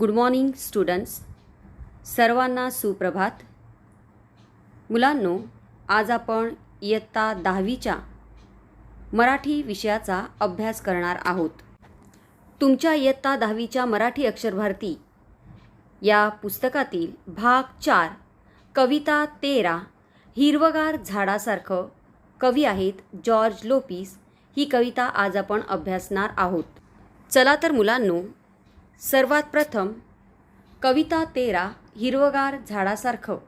Good morning students. सर्वांना सुप्रभात. मुलांनो, आज आपण इयत्ता 10वीच्या मराठी विषयाचा अभ्यास करणार आहोत. तुमच्या इयत्ता 10वीच्या मराठी अक्षरभारती या पुस्तकातील भाग 4 कविता 13 हिरवगार झाडासारखं, कवी आहेत जॉर्ज लोपिस, ही कविता आज आपण अभ्यासणार आहोत. चला तर मुलांनो, सर्वात प्रथम कविता 13 हिरवगार झाडासारखं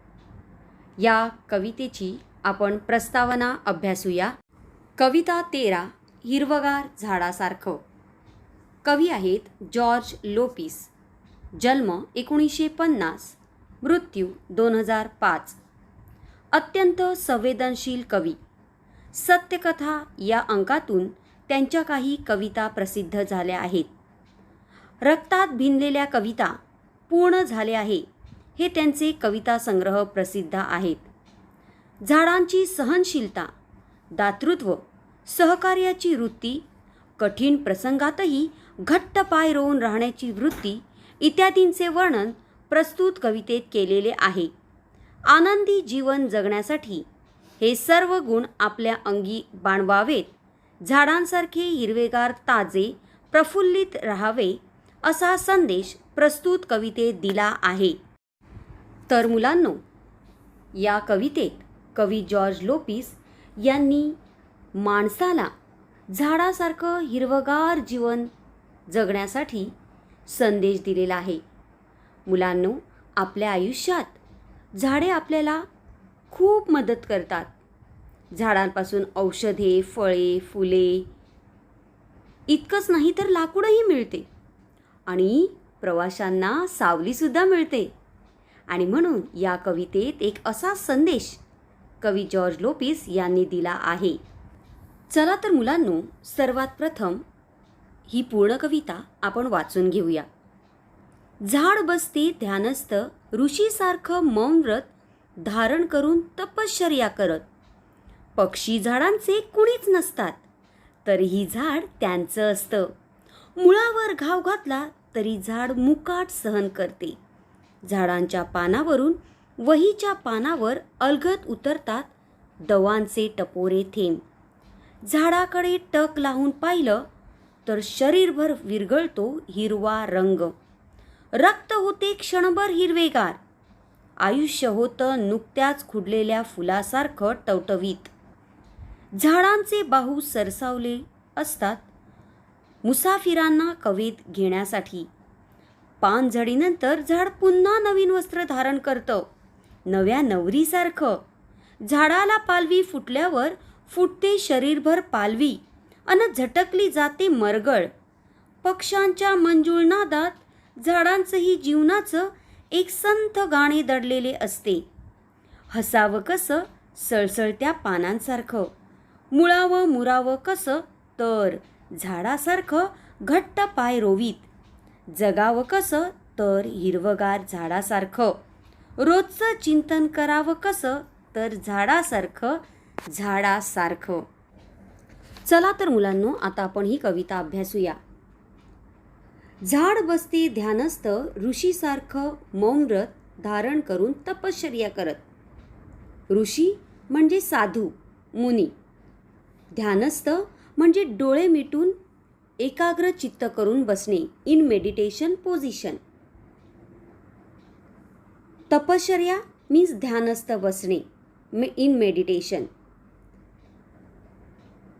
या कवितेची आपण प्रस्तावना अभ्यासूया. कविता 13 हिरवगार झाडासारखं. कवी आहेत जॉर्ज लोपिस. जन्म 1950, मृत्यू 2005. अत्यंत संवेदनशील कवी. सत्यकथा या अंकातून त्यांच्या काही कविता प्रसिद्ध झाल्या आहेत. रक्तात भिनलेल्या कविता पूर्ण झाले आहे, हे त्यांचे कविता संग्रह प्रसिद्ध आहेत. झाडांची सहनशीलता, दातृत्व, सहकार्याची वृत्ती, कठीण प्रसंगातही घट्ट पाय रोवून राहण्याची वृत्ती इत्यादींचे वर्णन प्रस्तुत कवितेत केलेले आहे. आनंदी जीवन जगण्यासाठी हे सर्व गुण आपल्या अंगी बाणवावेत, झाडांसारखे हिरवेगार, ताजे, प्रफुल्लित राहावे असा संदेश प्रस्तुत कवितेत दिला आहे. तर मुलांनो, या कवितेत कवी जॉर्ज लोपिस यांनी माणसाला झाडासारखं हिरवगार जीवन जगण्यासाठी संदेश दिलेला आहे. मुलांनो, आपल्या आयुष्यात झाडे आपल्याला खूप मदत करतात. झाडांपासून औषधे, फळे, फुले इतकंच नाही तर लाकूडही मिळते आणि प्रवाशांना सावलीसुद्धा मिळते. आणि म्हणून या कवितेत एक असा संदेश कवी जॉर्ज लोपिस यांनी दिला आहे. चला तर मुलांनो, सर्वात प्रथम ही पूर्ण कविता आपण वाचून घेऊया. झाड बसते ध्यानस्थ, ऋषीसारखं मौन व्रत धारण करून तपश्चर्या करत. पक्षी झाडांचे कुणीच नसतात, तरीही झाड त्यांचं असतं. मुळावर घाव घातला तरी झाड मुकाट सहन करते. झाडांच्या पानावरून वहीच्या पानावर अलगद उतरतात दवांचे टपोरे थेंब. झाडाकडे टक लावून पाहिलं तर शरीरभर विरघळतो हिरवा रंग. रक्त होते क्षणभर हिरवेगार. आयुष्य होतं नुकत्याच खुडलेल्या फुलासारखं टवटवीत. झाडांचे बाहू सरसावले असतात मुसाफिरांना कवेत घेण्यासाठी. पानझडीनंतर झाड पुन्हा नवीन वस्त्र धारण करतं, नव्या नवरीसारखं. झाडाला पालवी फुटल्यावर फुटते शरीरभर पालवी अन झटकली जाते मरगळ. पक्ष्यांच्या मंजूळ नादात झाडांचंही जीवनाचं एक संथ गाणे दडलेले असते. हसावं कसं सळसळत्या पानांसारखं, मुळावं मुरावं कसं तर झाडासारखं घट्ट पाय रोवीत. जगावं कसं तर हिरवगार झाडासारखं. रोजचं चिंतन करावं कसं तर झाडासारखं, झाडासारखं. चला तर मुलांनो, आता आपण ही कविता अभ्यासूया. झाड बसते ध्यानस्थ, ऋषीसारखं मौन व्रत धारण करून तपश्चर्या करत. ऋषी म्हणजे साधू, मुनी. ध्यानस्थ म्हणजे डोळे मिटून एकाग्र चित्त करून बसणे, इन मेडिटेशन पोझिशन. तपश्चर्या मीन्स ध्यानस्थ बसणे, इन मेडिटेशन.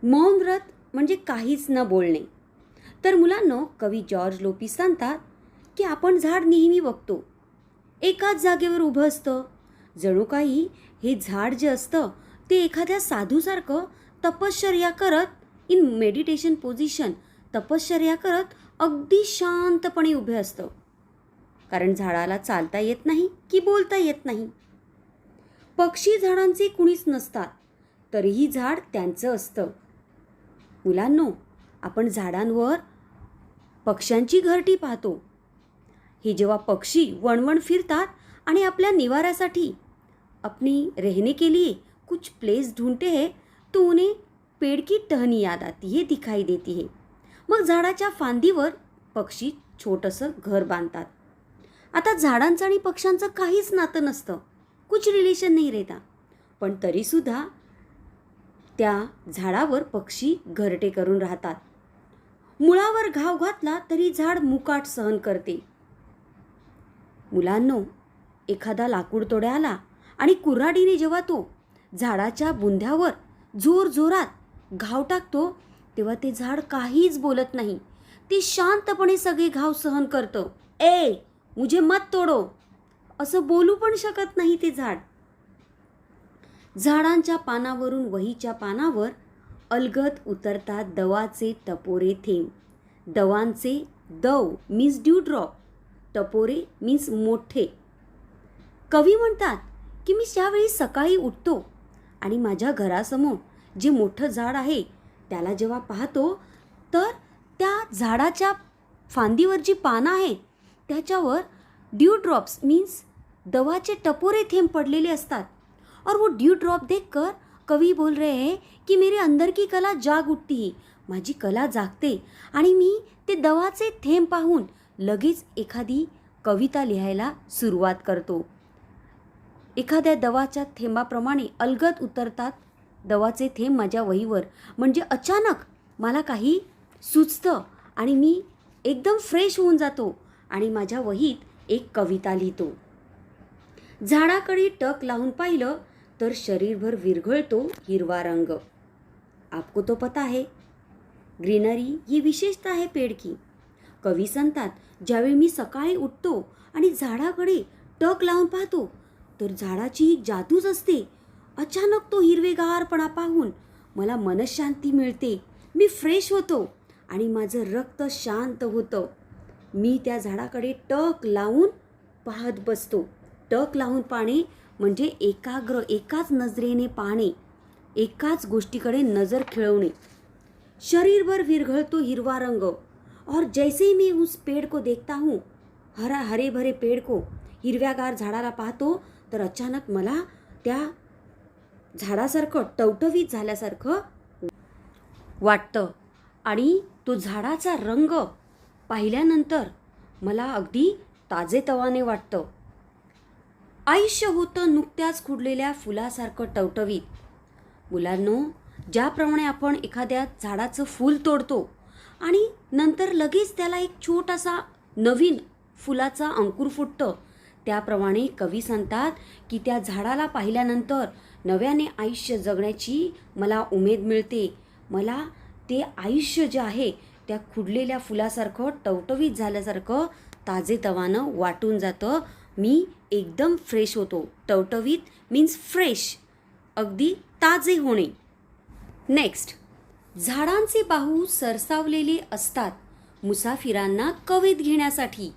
मौन व्रत म्हणजे काहीच न बोलणे. तर मुलांनो, कवी जॉर्ज लोपिस सांगतात की आपण झाड नेहमी बघतो, एकाच जागेवर उभं असतं. जणू काही हे झाड जे असतं ते एखाद्या साधूसारखं तपश्चर्या करत, इन मेडिटेशन पोझिशन, तपश्चर्या करत अगदी शांतपणे उभे असतं. कारण झाडाला चालता येत नाही की बोलता येत नाही. पक्षी झाडांचे कुणीच नसतात, तरीही झाड त्यांचं असतं. मुलांनो, आपण झाडांवर पक्ष्यांची घरटी पाहतो. हे जेव्हा पक्षी वणवण फिरतात आणि आपल्या निवाऱ्यासाठी अपनी रहने के लिए कुछ प्लेस ढूंढते हैं, तो उन्हें पेड़ की टहनी याद आती है, दिखाई देती है. मग झाडाच्या फांदीवर पक्षी छोटंसं घर बांधतात. आता झाडांचं आणि पक्ष्यांचं काहीच नातं नसतं, कुछ रिलेशन नाही रहता, पण तरीसुद्धा त्या झाडावर पक्षी घरटे करून राहतात. मुळावर घाव घातला तरी झाड मुकाट सहन करते. मुलांनो, एखादा लाकूड तोड्या आला आणि कुऱ्हाडीने जेव्हा तो झाडाच्या बुंध्यावर जोरजोरात घाव टाकतो, तेव्हा ते झाड काहीच बोलत नाही. ते शांतपणे सगळे घाव सहन करतं. ए, मुझे मत तोडो असं बोलू पण शकत नाही ते झाड. झाडांच्या पानावरून वहीच्या पानावर अलगद उतरतात दवाचे टपोरे थेंब. दवांचे दव मीन्स ड्यू ड्रॉप, टपोरे मीन्स मोठे. कवी म्हणतात की मी ज्यावेळी सकाळी उठतो आणि माझ्या घरासमोर जे मोठं झाड आहे त्याला जेव्हा पाहतो, तर त्या झाडाच्या फांदीवर जी पानं आहेत त्याच्यावर ड्यू ड्रॉप्स मीन्स दवाचे टपोरे थेंब पडलेले असतात. और वो ड्यू ड्रॉप देखकर कवि बोल रहे हैं कि मेरे अंदर की कला जाग उठती है. माझी कला जागते आणि मी ते दवाचे थेंब पाहून लगेच एखादी कविता लिहायला सुरुवात करतो. एखाद्या दवाच्या थेंबाप्रमाणे अलगद उतरतात दवाचे थेंब माझ्या वहीवर. म्हणजे अचानक मला काही सुचतं आणि मी एकदम फ्रेश होऊन जातो आणि माझ्या वहीत एक कविता लिहितो. झाडाकडे टक लावून पाहिलं तर शरीरभर विरघळतो हिरवा रंग. आपको तो पता है, ग्रीनरी ही विशेषता है पेड़ की. कवी सांगतात, ज्यावेळी मी सकाळी उठतो आणि झाडाकडे टक लावून पाहतो तर झाडाची एक जादूच असते. अचानक तो हिरवेगारपणा पाहून मला मनशांती मिळते. मी फ्रेश होतो आणि माझं रक्त शांत होतं. मी त्या झाडाकडे टक लावून पाहत बसतो. टक लावून पाहणे म्हणजे एकाग्र, एकाच नजरेने पाहणे, एकाच गोष्टीकडे नजर खिळवणे. शरीरभर विरघळतो हिरवा रंग. और जैसे ही मैं उस पेड़ को देखता हूँ, हरे भरे पेड़ को, हिरव्यागार झाडाला पाहतो, तर अचानक मला त्या झाडासारखं टवटवीत झाल्यासारखं वाटतं आणि तो झाडाचा रंग पाहिल्यानंतर मला अगदी ताजेतवाने वाटतं. आयुष्य होतं नुकत्याच खुडलेल्या फुलासारखं टवटवीत. मुलांनो, ज्याप्रमाणे आपण एखाद्या झाडाचं फूल तोडतो आणि नंतर लगेच त्याला एक छोटासा नवीन फुलाचा अंकुर फुटतं, त्याप्रमाणे कवी सांगतात की त्या झाडाला पाहिल्यानंतर नव्याने आयुष्य जगण्याची मला उमेद मिळते. मला ते आयुष्य जे आहे त्या खुडलेल्या फुलासारखं टवटवीत झाल्यासारखं ताजेतवानं वाटून जातं. मी एकदम फ्रेश होतो. टवटवीत मीन्स फ्रेश, अगदी ताजे होणे. नेक्स्ट, झाडांचे बाहू सरसावलेले असतात मुसाफिरांना कवेत घेण्यासाठी.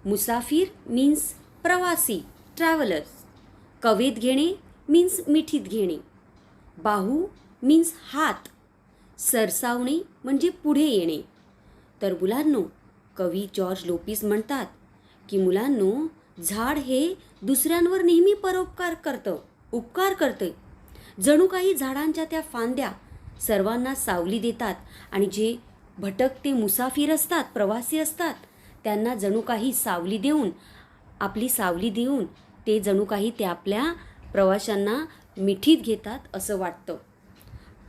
मुसाफिर मीन्स प्रवासी, ट्रॅव्हलर्स. कवेत घेणे मीन्स मिठीत घेणे. बाहू मीन्स हात. सरसावणे म्हणजे पुढे येणे. तर मुलांनो, कवी जॉर्ज लोपिस म्हणतात की मुलांनो, झाड हे दुसऱ्यांवर नेहमी परोपकार करतं, उपकार करतं. जणू काही झाडांच्या त्या फांद्या सर्वांना सावली देतात आणि जे भटकते मुसाफिर असतात, प्रवासी असतात, त्यांना जणू काही सावली देऊन, आपली सावली देऊन ते जणू काही ते आपल्या प्रवाशांना मिठीत घेतात असं वाटतं.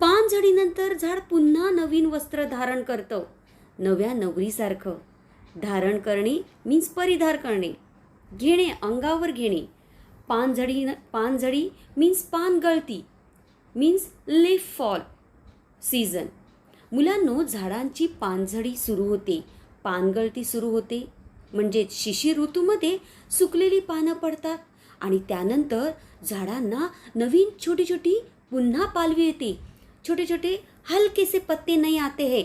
पानझडीनंतर झाड पुन्हा नवीन वस्त्र धारण करतं, नव्या नवरीसारखं. धारण करणे मीन्स परिधार करणे, घेणे अंगावर घेणे. पानझडी मीन्स पान गळती, मीन्स लीफ फॉल सीझन. मुलांनो, झाडांची पानझडी सुरू होते, पानगळती सुरू होते, म्हणजे शिशिर ऋतूमध्ये सुकलेली पानं पडतात आणि त्यानंतर झाडांना नवीन छोटी छोटी पुन्हा पालवी येते. छोटे छोटे हल्के से पत्ते नहीं आते हैं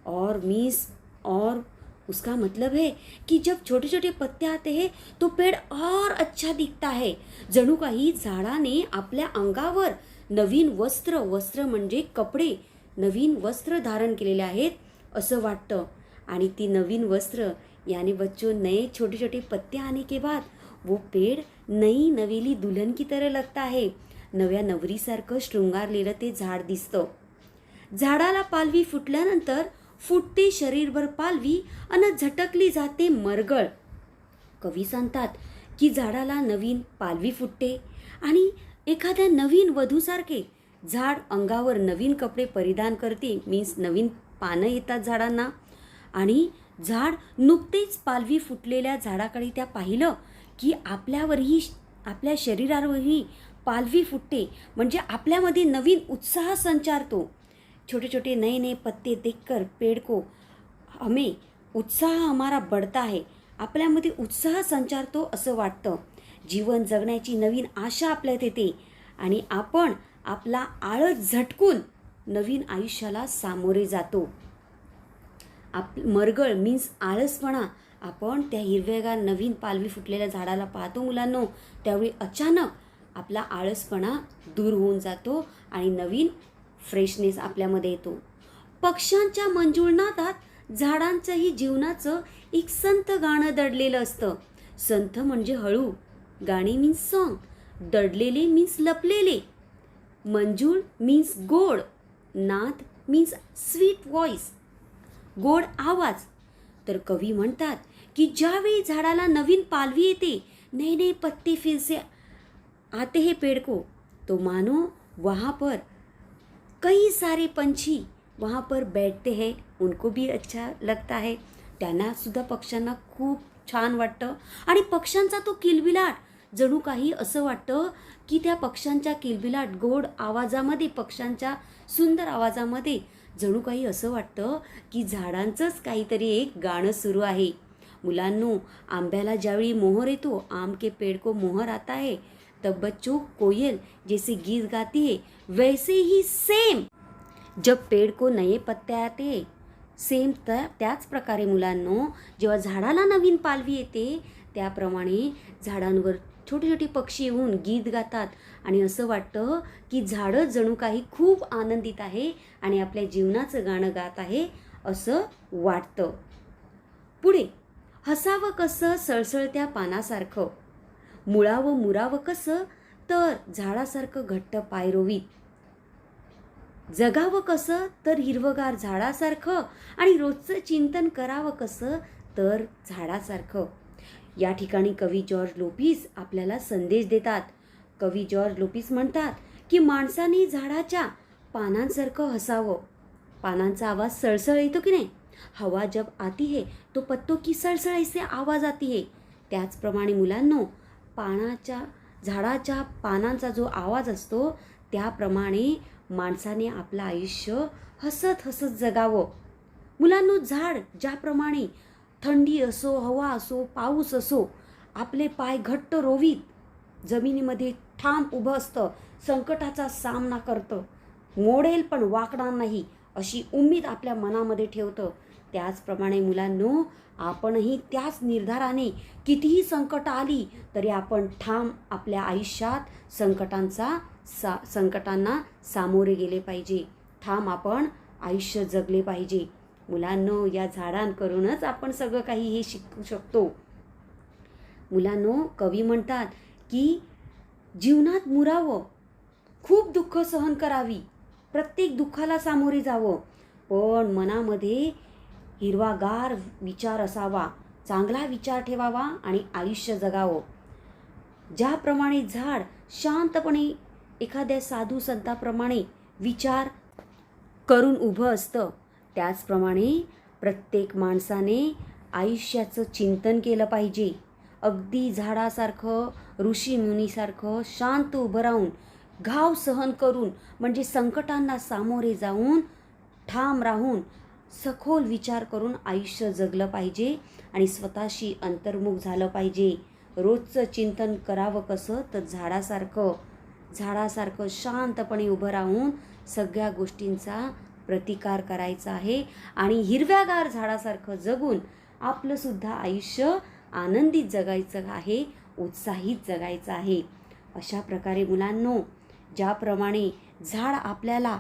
और उसका मतलब है कि जब छोटे छोटे पत्ते आते हैं तो पेड़ और अच्छा दिखता है. जणू काही झाडाने आपल्या अंगावर नवीन वस्त्र म्हणजे कपडे, नवीन वस्त्र धारण केलेले आहेत असं वाटतं. आणि ती नवीन वस्त्र, यानी बच्चों, नए छोटे छोटे पत्ते आने के बाद वो पेड़ नई नवेली दुल्हन की तरह लगता है. नव्या नवरीसारखं शृंगारलेलं ते झाड दिसतं. झाडाला पालवी फुटल्यानंतर फुटते शरीरभर पालवी अन झटकली जाते मरगळ. कवी सांगतात की झाडाला नवीन पालवी फुटते आणि एखाद्या नवीन वधूसारखे झाड अंगावर नवीन कपडे परिधान करते, मीन्स नवीन पानं येतात झाडांना. आणि झाड नुकतेच पालवी फुटलेल्या झाडाकडे त्या पाहिलं की आपल्यावरही, आपल्या शरीरावरही पालवी फुटते, म्हणजे आपल्यामध्ये नवीन उत्साह संचारतो. छोटे छोटे नए नए पत्ते देखकर पेड़ को हमें उत्साह हमारा बढ़ता है, आपल्यामध्ये उत्साह संचारतो असं वाटतं. जीवन जगण्याची नवीन आशा आपल्यात येते आणि आपण आपला आळस झटकून नवीन आयुष्याला सामोरे जातो. मरगळ मीन्स आळसपणा. आपण त्या हिरवेगार नवीन पालवी फुटलेल्या झाडाला पाहतो मुलांनो, त्यावेळी अचानक आपला आळसपणा दूर होऊन जातो आणि नवीन फ्रेशनेस आपल्यामध्ये येतो. पक्ष्यांच्या मंजुळनादात झाडांचंही जीवनाचं एक संत गाणं दडलेलं असतं. संथ म्हणजे हळू, गाणे मीन्स सॉन्ग, दडलेले मीन्स लपलेले, मंजूळ मीन्स गोड, नाद मीन्स स्वीट व्हॉइस, गोड आवाज. तर कवी म्हणतात की ज्यावेळी झाडाला नवीन पालवी येते, नए नए पत्ते फिर से आते हैं पेड़ को, तो मानो वहाँ पर कई सारे पंछी वहाँ पर बैठते हैं, उनको भी अच्छा लगता है, त्यांना सुद्धा पक्ष्यांना खूप छान वाटतं. आणि पक्ष्यांचा तो किलबिलाट जणू काही असं वाटतं की त्या पक्ष्यांच्या किलबिलाट गोड आवाजामध्ये, पक्ष्यांच्या सुंदर आवाजामध्ये जणू काही असं वाटतं की झाडांचंच काहीतरी एक गाणं सुरू आहे. मुलांनो, आंब्याला ज्यावेळी मोहर येतो, आम के पेड़ को मोहर आता है, तब बच्चों कोयल जैसे गीत गाती है, वैसे ही सेम जब पेड़ को नए पत्ते आते, सेम त्याच प्रकारे मुलांनो, जेव्हा झाडाला नवीन पालवी येते त्याप्रमाणे झाडांवर छोटे छोटे पक्षी येऊन गीत गातात आणि असं वाटतं की झाडं जणू काही खूप आनंदित आहे आणि आपल्या जीवनाचं गाणं गात आहे असं वाटतं. पुढे, हसावं कसं सळसळत्या पानासारखं, मुळावं मुरावं कसं तर झाडासारखं घट्ट पाय रोवीत, जगावं कसं तर हिरवगार झाडासारखं आणि रोजचं चिंतन करावं कसं तर झाडासारखं. या ठिकाणी कवी जॉर्ज लोपिस आपल्याला संदेश देतात. कवी जॉर्ज लोपिस म्हणतात की माणसाने झाडाच्या पानांसारखं हसावं. पानांचा आवाज सळसळ येतो की नाही, हवा जब आती है तो पत्तों की सळसळ ऐसे आवाज आती है. त्याचप्रमाणे मुलांनो, झाडाच्या पानांचा जो आवाज असतो त्याप्रमाणे माणसाने आपलं आयुष्य हसत हसत जगावं. मुलांनो, झाड ज्याप्रमाणे थंडी असो, हवा असो, पाऊस असो, आपले पाय घट्ट रोवीत जमिनीमध्ये ठाम उभं असतं, संकटाचा सामना करतं, मोडेल पण वाकणार नाही अशी उम्मीद आपल्या मनामध्ये ठेवतं. त्याचप्रमाणे मुलांनो, आपणही त्याच निर्धाराने कितीही संकट आली तरी आपण ठाम आपल्या आयुष्यात संकटांना सामोरे गेले पाहिजे, ठाम आपण आयुष्य जगले पाहिजे. मुलांनो, या झाडांकडूनच आपण सगळं काही हे शिकू शकतो. मुलांनो, कवी म्हणतात की जीवनात मुरावं, खूप दुःख सहन करावी, प्रत्येक दुःखाला सामोरे जावं, पण मनामध्ये हिरवागार विचार असावा, चांगला विचार ठेवावा आणि आयुष्य जगावं. ज्याप्रमाणे झाड शांतपणे एखाद्या साधू संताप्रमाणे विचार करून उभं असतं, त्याचप्रमाणे प्रत्येक माणसाने आयुष्याचं चिंतन केलं पाहिजे. अगदी झाडासारखं, ऋषीमुनीसारखं शांत उभं राहून, घाव सहन करून, म्हणजे संकटांना सामोरे जाऊन, ठाम राहून, सखोल विचार करून आयुष्य जगलं पाहिजे आणि स्वतःशी अंतर्मुख झालं पाहिजे. रोजचं चिंतन करावं कसं तर झाडासारखं शांतपणे उभं राहून सगळ्या गोष्टींचा प्रतिकार करायचा आहे आणि हिरव्यागार झाडासारखं जगून आपलंसुद्धा आयुष्य आनंदित जगायचं आहे, उत्साहित जगायचं आहे. अशा प्रकारे मुलांनो, ज्याप्रमाणे झाड आपल्याला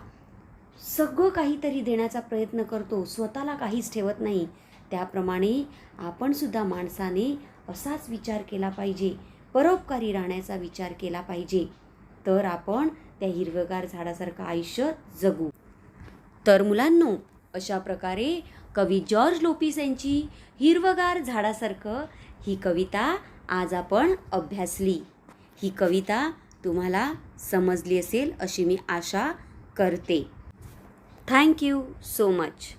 सगळं काहीतरी देण्याचा प्रयत्न करतो, स्वतःला काहीच ठेवत नाही, त्याप्रमाणे आपणसुद्धा माणसाने असाच विचार केला पाहिजे, परोपकारी राहण्याचा विचार केला पाहिजे, तर आपण त्या हिरवगार झाडासारखं आयुष्य जगू. तर मुलांनो, अशा प्रकारे कवी जॉर्ज लोपिस यांची हिरवगार झाडासारखं ही कविता आज आपण अभ्यासली. ही कविता तुम्हाला समजली असेल अशी मी आशा करते. Thank you so much.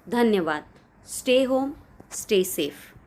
धन्यवाद. Stay home, stay safe.